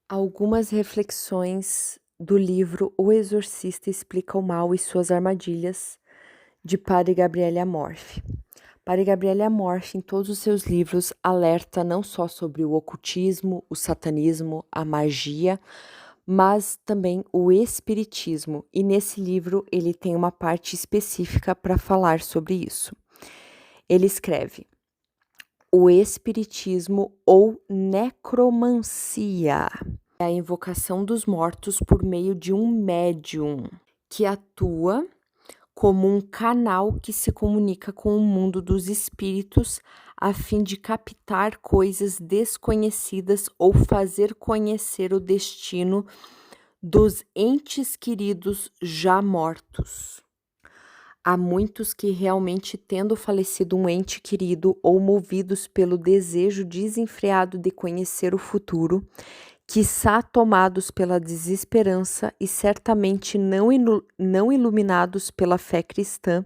Algumas reflexões do livro O Exorcista Explica o Mal e Suas Armadilhas, de Padre Gabriele Amorth. Padre Gabriele Amorth, em todos os seus livros, alerta não só sobre o ocultismo, o satanismo, a magia, mas também o espiritismo. E nesse livro ele tem uma parte específica para falar sobre isso. Ele escreve: o espiritismo ou necromancia é a invocação dos mortos por meio de um médium que atua como um canal que se comunica com o mundo dos espíritos a fim de captar coisas desconhecidas ou fazer conhecer o destino dos entes queridos já mortos. Há muitos que realmente, tendo falecido um ente querido ou movidos pelo desejo desenfreado de conhecer o futuro, quiçá tomados pela desesperança e certamente não iluminados pela fé cristã,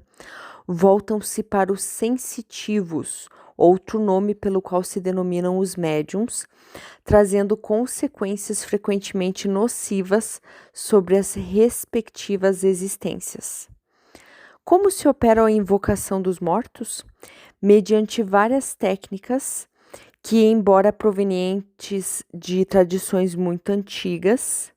voltam-se para os sensitivos, outro nome pelo qual se denominam os médiums, trazendo consequências frequentemente nocivas sobre as respectivas existências. Como se opera a invocação dos mortos? Mediante várias técnicas que, embora provenientes de tradições muito antigas,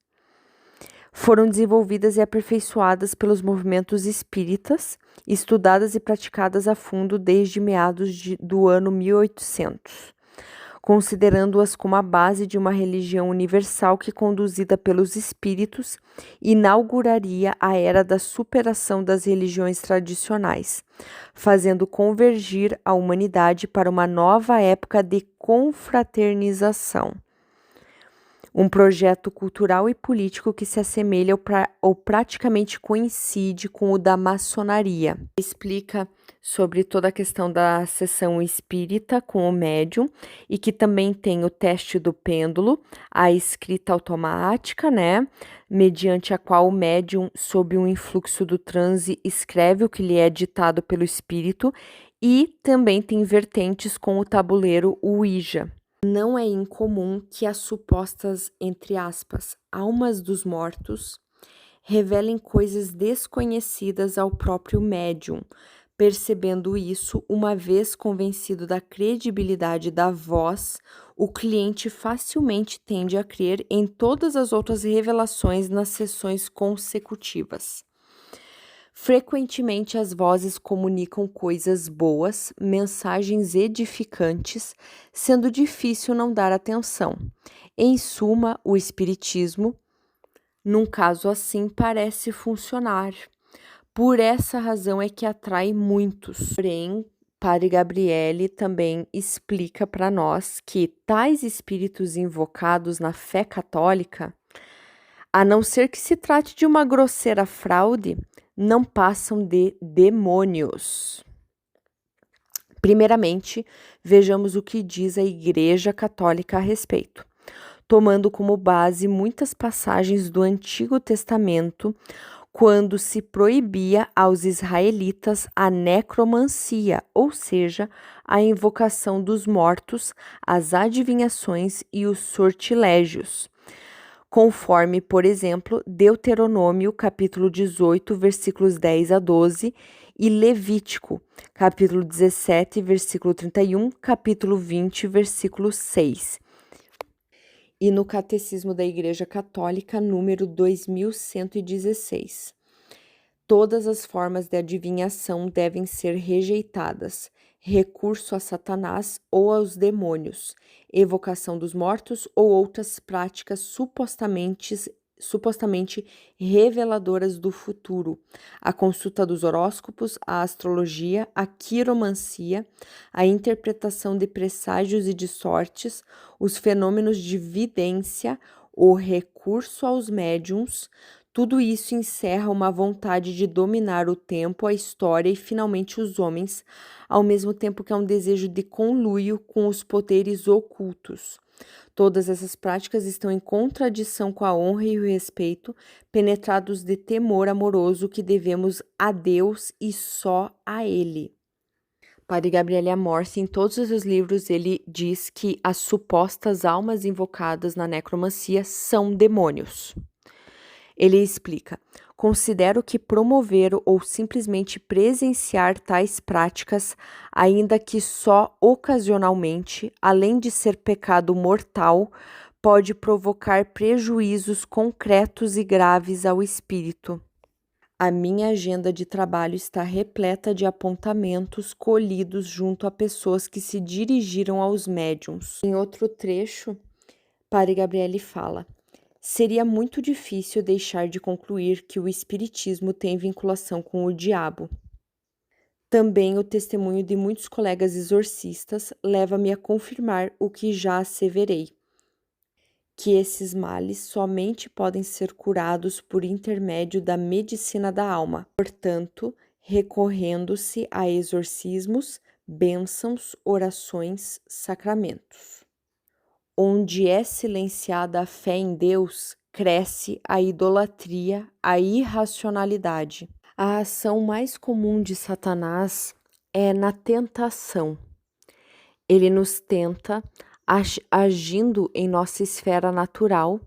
foram desenvolvidas e aperfeiçoadas pelos movimentos espíritas, estudadas e praticadas a fundo desde meados do ano 1800. Considerando-as como a base de uma religião universal que, conduzida pelos espíritos, inauguraria a era da superação das religiões tradicionais, fazendo convergir a humanidade para uma nova época de confraternização. Um projeto cultural e político que se assemelha ou praticamente coincide com o da maçonaria. Explica sobre toda a questão da sessão espírita com o médium e que também tem o teste do pêndulo, a escrita automática, né, mediante a qual o médium, sob um influxo do transe, escreve o que lhe é ditado pelo espírito, e também tem vertentes com o tabuleiro Ouija. Não é incomum que as supostas, entre aspas, almas dos mortos revelem coisas desconhecidas ao próprio médium. Percebendo isso, uma vez convencido da credibilidade da voz, o cliente facilmente tende a crer em todas as outras revelações nas sessões consecutivas. Frequentemente as vozes comunicam coisas boas, mensagens edificantes, sendo difícil não dar atenção. Em suma, o espiritismo, num caso assim, parece funcionar. Por essa razão é que atrai muitos. Porém, Padre Gabriele também explica para nós que tais espíritos invocados na fé católica, a não ser que se trate de uma grosseira fraude, não passam de demônios. Primeiramente, vejamos o que diz a Igreja Católica a respeito, tomando como base muitas passagens do Antigo Testamento, quando se proibia aos israelitas a necromancia, ou seja, a invocação dos mortos, as adivinhações e os sortilégios, conforme, por exemplo, Deuteronômio, capítulo 18, versículos 10 a 12, e Levítico, capítulo 17, versículo 31, capítulo 20, versículo 6. E no Catecismo da Igreja Católica, número 2116. Todas as formas de adivinhação devem ser rejeitadas, recurso a Satanás ou aos demônios, evocação dos mortos ou outras práticas supostamente reveladoras do futuro, a consulta dos horóscopos, a astrologia, a quiromancia, a interpretação de presságios e de sortes, os fenômenos de vidência, o recurso aos médiums. Tudo isso encerra uma vontade de dominar o tempo, a história e finalmente os homens, ao mesmo tempo que há um desejo de conluio com os poderes ocultos. Todas essas práticas estão em contradição com a honra e o respeito, penetrados de temor amoroso que devemos a Deus e só a Ele. Padre Gabriele Amorsi, em todos os seus livros, ele diz que as supostas almas invocadas na necromancia são demônios. Ele explica: considero que promover ou simplesmente presenciar tais práticas, ainda que só ocasionalmente, além de ser pecado mortal, pode provocar prejuízos concretos e graves ao espírito. A minha agenda de trabalho está repleta de apontamentos colhidos junto a pessoas que se dirigiram aos médiuns. Em outro trecho, Padre Gabriele fala: seria muito difícil deixar de concluir que o espiritismo tem vinculação com o diabo. Também o testemunho de muitos colegas exorcistas leva-me a confirmar o que já asseverei, que esses males somente podem ser curados por intermédio da medicina da alma, portanto, recorrendo-se a exorcismos, bênçãos, orações, sacramentos. Onde é silenciada a fé em Deus, cresce a idolatria, a irracionalidade. A ação mais comum de Satanás é na tentação. Ele nos tenta agindo em nossa esfera natural,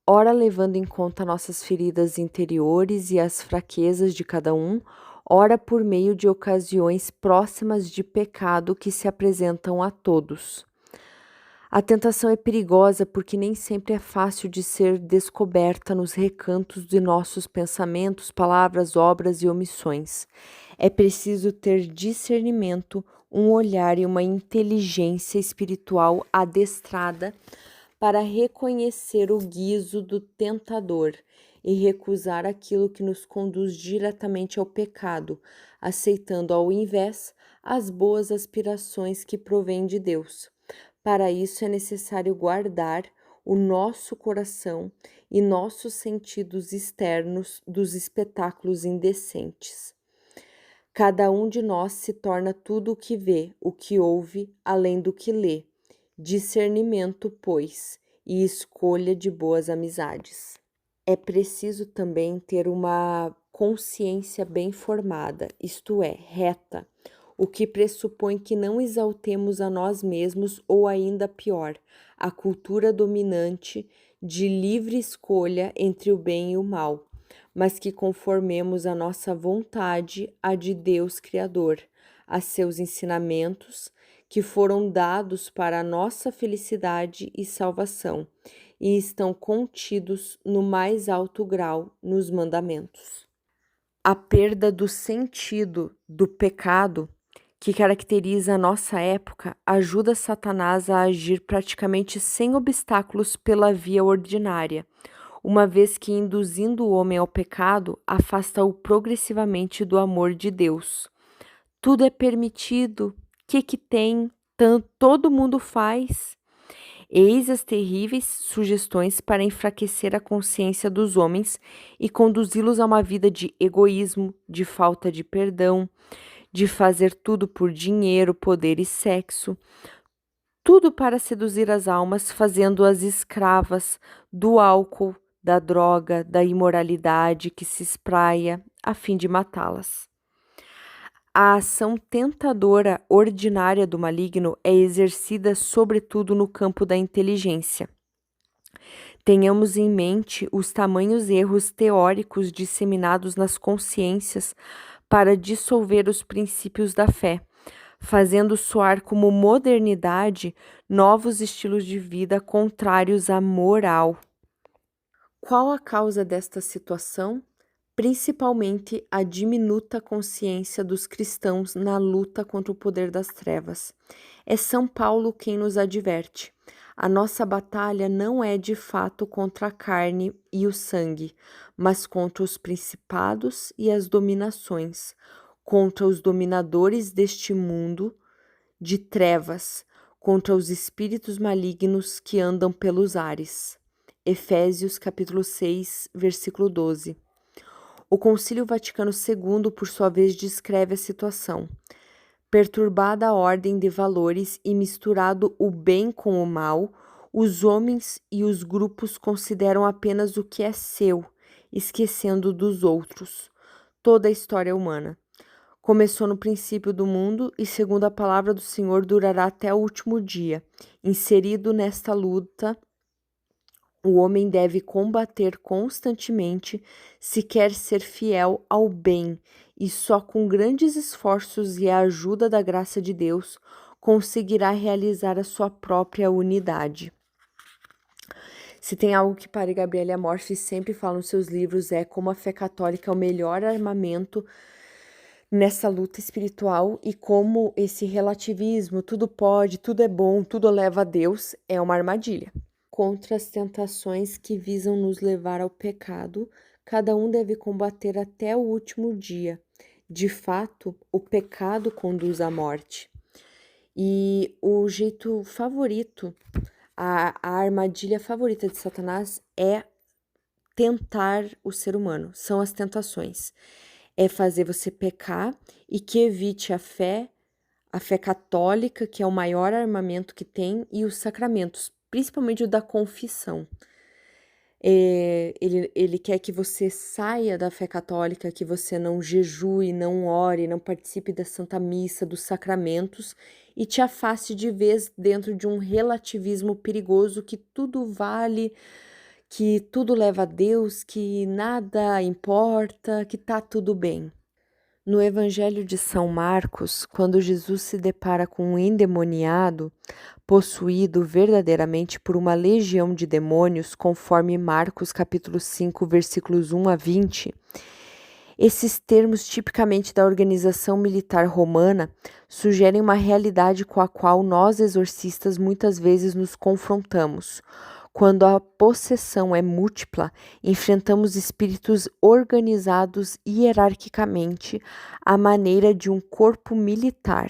ora levando em conta nossas feridas interiores e as fraquezas de cada um, ora por meio de ocasiões próximas de pecado que se apresentam a todos. A tentação é perigosa porque nem sempre é fácil de ser descoberta nos recantos de nossos pensamentos, palavras, obras e omissões. É preciso ter discernimento, um olhar e uma inteligência espiritual adestrada para reconhecer o guizo do tentador e recusar aquilo que nos conduz diretamente ao pecado, aceitando ao invés as boas aspirações que provêm de Deus. Para isso é necessário guardar o nosso coração e nossos sentidos externos dos espetáculos indecentes. Cada um de nós se torna tudo o que vê, o que ouve, além do que lê. Discernimento, pois, e escolha de boas amizades. É preciso também ter uma consciência bem formada, isto é, reta, o que pressupõe que não exaltemos a nós mesmos ou, ainda pior, a cultura dominante de livre escolha entre o bem e o mal, mas que conformemos a nossa vontade à de Deus Criador, a seus ensinamentos, que foram dados para a nossa felicidade e salvação, e estão contidos no mais alto grau nos mandamentos. A perda do sentido do pecado que caracteriza a nossa época ajuda Satanás a agir praticamente sem obstáculos pela via ordinária, uma vez que, induzindo o homem ao pecado, afasta-o progressivamente do amor de Deus. Tudo é permitido, que tem, todo mundo faz. Eis as terríveis sugestões para enfraquecer a consciência dos homens e conduzi-los a uma vida de egoísmo, de falta de perdão, de fazer tudo por dinheiro, poder e sexo, tudo para seduzir as almas, fazendo-as escravas do álcool, da droga, da imoralidade que se espraia a fim de matá-las. A ação tentadora ordinária do maligno é exercida sobretudo no campo da inteligência. Tenhamos em mente os tamanhos erros teóricos disseminados nas consciências para dissolver os princípios da fé, fazendo soar como modernidade novos estilos de vida contrários à moral. Qual a causa desta situação? Principalmente a diminuta consciência dos cristãos na luta contra o poder das trevas. É São Paulo quem nos adverte: a nossa batalha não é de fato contra a carne e o sangue, mas contra os principados e as dominações, contra os dominadores deste mundo de trevas, contra os espíritos malignos que andam pelos ares. Efésios capítulo 6, versículo 12. O Concílio Vaticano II, por sua vez, descreve a situação. Perturbada a ordem de valores e misturado o bem com o mal, os homens e os grupos consideram apenas o que é seu, esquecendo dos outros. Toda a história humana. Começou no princípio do mundo e, segundo a palavra do Senhor, durará até o último dia. Inserido nesta luta, o homem deve combater constantemente se quer ser fiel ao bem, e só com grandes esforços e a ajuda da graça de Deus conseguirá realizar a sua própria unidade. Se tem algo que Padre Gabriele Amorfi sempre fala nos seus livros é como a fé católica é o melhor armamento nessa luta espiritual e como esse relativismo, tudo pode, tudo é bom, tudo leva a Deus, é uma armadilha. Contra as tentações que visam nos levar ao pecado, cada um deve combater até o último dia. De fato, o pecado conduz à morte. E o jeito favorito, a armadilha favorita de Satanás é tentar o ser humano, são as tentações. É fazer você pecar e que evite a fé católica, que é o maior armamento que tem, e os sacramentos, principalmente o da confissão. Ele quer que você saia da fé católica, que você não jejue, não ore, não participe da Santa Missa, dos sacramentos e te afaste de vez dentro de um relativismo perigoso que tudo vale, que tudo leva a Deus, que nada importa, que tá tudo bem. No Evangelho de São Marcos, quando Jesus se depara com um endemoniado, possuído verdadeiramente por uma legião de demônios, conforme Marcos capítulo 5, versículos 1 a 20, esses termos tipicamente da organização militar romana sugerem uma realidade com a qual nós exorcistas muitas vezes nos confrontamos. Quando a possessão é múltipla, enfrentamos espíritos organizados hierarquicamente à maneira de um corpo militar.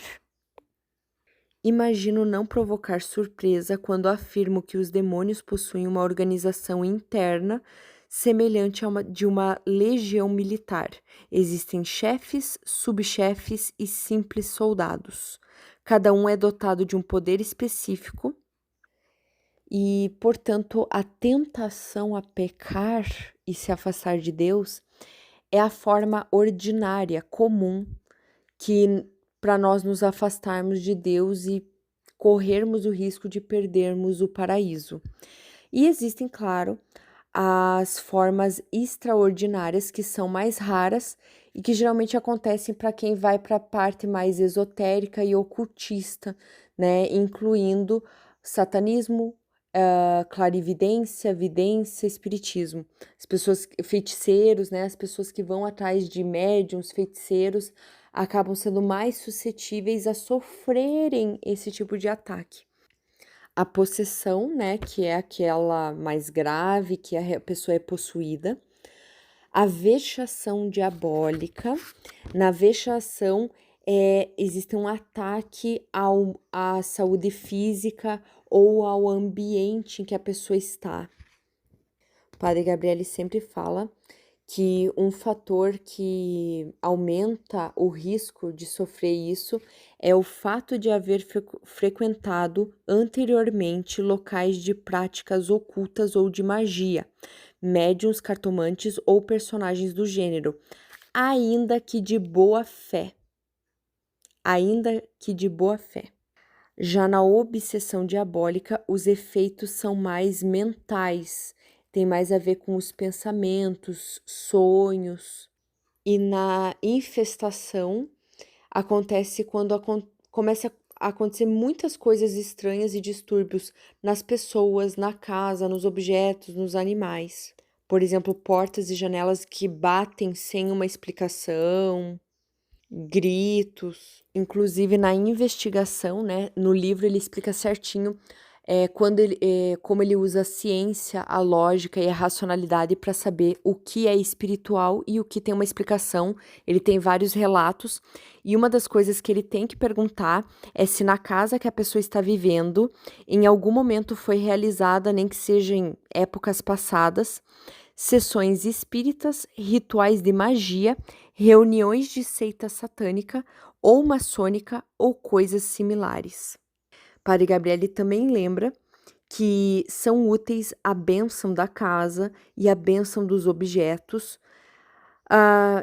Imagino não provocar surpresa quando afirmo que os demônios possuem uma organização interna semelhante a de uma legião militar. Existem chefes, subchefes e simples soldados. Cada um é dotado de um poder específico e, portanto, a tentação a pecar e se afastar de Deus é a forma ordinária, comum, que para nós nos afastarmos de Deus e corrermos o risco de perdermos o paraíso. E existem, claro, as formas extraordinárias que são mais raras e que geralmente acontecem para quem vai para a parte mais esotérica e ocultista, né, incluindo satanismo, clarividência, vidência, espiritismo. As pessoas, feiticeiros, né, as pessoas que vão atrás de médiums, feiticeiros, acabam sendo mais suscetíveis a sofrerem esse tipo de ataque. A possessão, né, que é aquela mais grave, que a pessoa é possuída. A vexação diabólica. Na vexação, existe um ataque à saúde física ou ao ambiente em que a pessoa está. O Padre Gabriele sempre fala que um fator que aumenta o risco de sofrer isso é o fato de haver frequentado anteriormente locais de práticas ocultas ou de magia, médiuns, cartomantes ou personagens do gênero, ainda que de boa fé. Já na obsessão diabólica, os efeitos são mais mentais, tem mais a ver com os pensamentos, sonhos. E na infestação, acontece quando começa a acontecer muitas coisas estranhas e distúrbios nas pessoas, na casa, nos objetos, nos animais. Por exemplo, portas e janelas que batem sem uma explicação, gritos. Inclusive na investigação, né, no livro ele explica certinho como ele usa a ciência, a lógica e a racionalidade para saber o que é espiritual e o que tem uma explicação. Ele tem vários relatos e uma das coisas que ele tem que perguntar é se na casa que a pessoa está vivendo, em algum momento foi realizada, nem que seja em épocas passadas, sessões espíritas, rituais de magia, reuniões de seita satânica ou maçônica ou coisas similares. Padre Gabriele também lembra que são úteis a bênção da casa e a bênção dos objetos,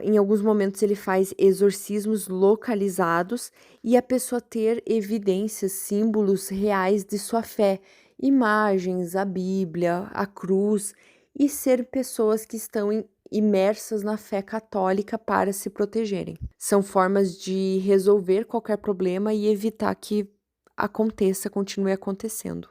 Em alguns momentos ele faz exorcismos localizados e a pessoa ter evidências, símbolos reais de sua fé, imagens, a Bíblia, a cruz, e ser pessoas que estão imersas na fé católica para se protegerem. São formas de resolver qualquer problema e evitar que continue acontecendo.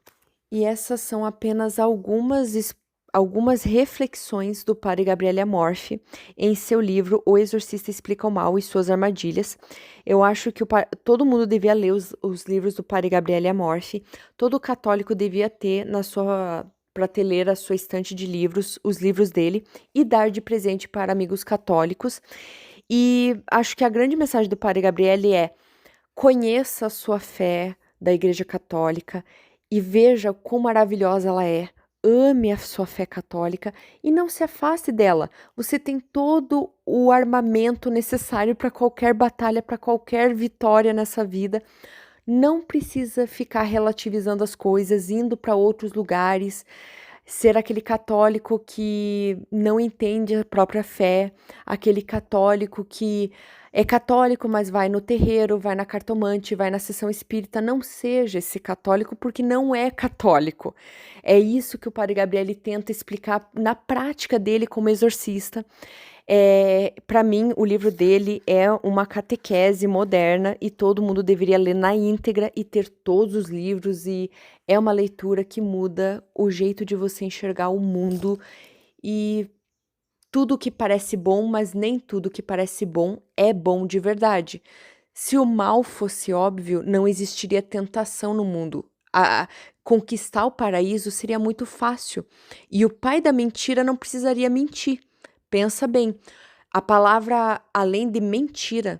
E essas são apenas algumas reflexões do padre Gabriele Amorfi em seu livro O Exorcista Explica o Mal e Suas Armadilhas. Eu acho que todo mundo devia ler os livros do padre Gabriele Amorfi. Todo católico devia ter na sua prateleira, a sua estante de livros, os livros dele, e dar de presente para amigos católicos. E acho que a grande mensagem do padre Gabriele é: conheça a sua fé da Igreja Católica e veja quão maravilhosa ela é. Ame a sua fé católica e não se afaste dela. Você tem todo o armamento necessário para qualquer batalha, para qualquer vitória nessa vida. Não precisa ficar relativizando as coisas, indo para outros lugares, ser aquele católico que não entende a própria fé, aquele católico que é católico, mas vai no terreiro, vai na cartomante, vai na sessão espírita. Não seja esse católico, porque não é católico. É isso que o padre Gabriele tenta explicar na prática dele como exorcista. Para mim, o livro dele é uma catequese moderna e todo mundo deveria ler na íntegra e ter todos os livros, e é uma leitura que muda o jeito de você enxergar o mundo. E tudo que parece bom, mas nem tudo que parece bom é bom de verdade. Se o mal fosse óbvio, não existiria tentação no mundo. Conquistar o paraíso seria muito fácil. E o pai da mentira não precisaria mentir. Pensa bem, a palavra, além de mentira,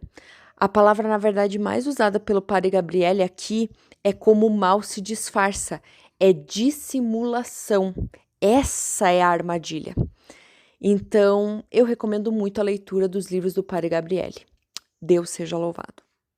a palavra, na verdade, mais usada pelo padre Gabriele aqui é como o mal se disfarça. É dissimulação. Essa é a armadilha. Então, eu recomendo muito a leitura dos livros do padre Gabriele. Deus seja louvado.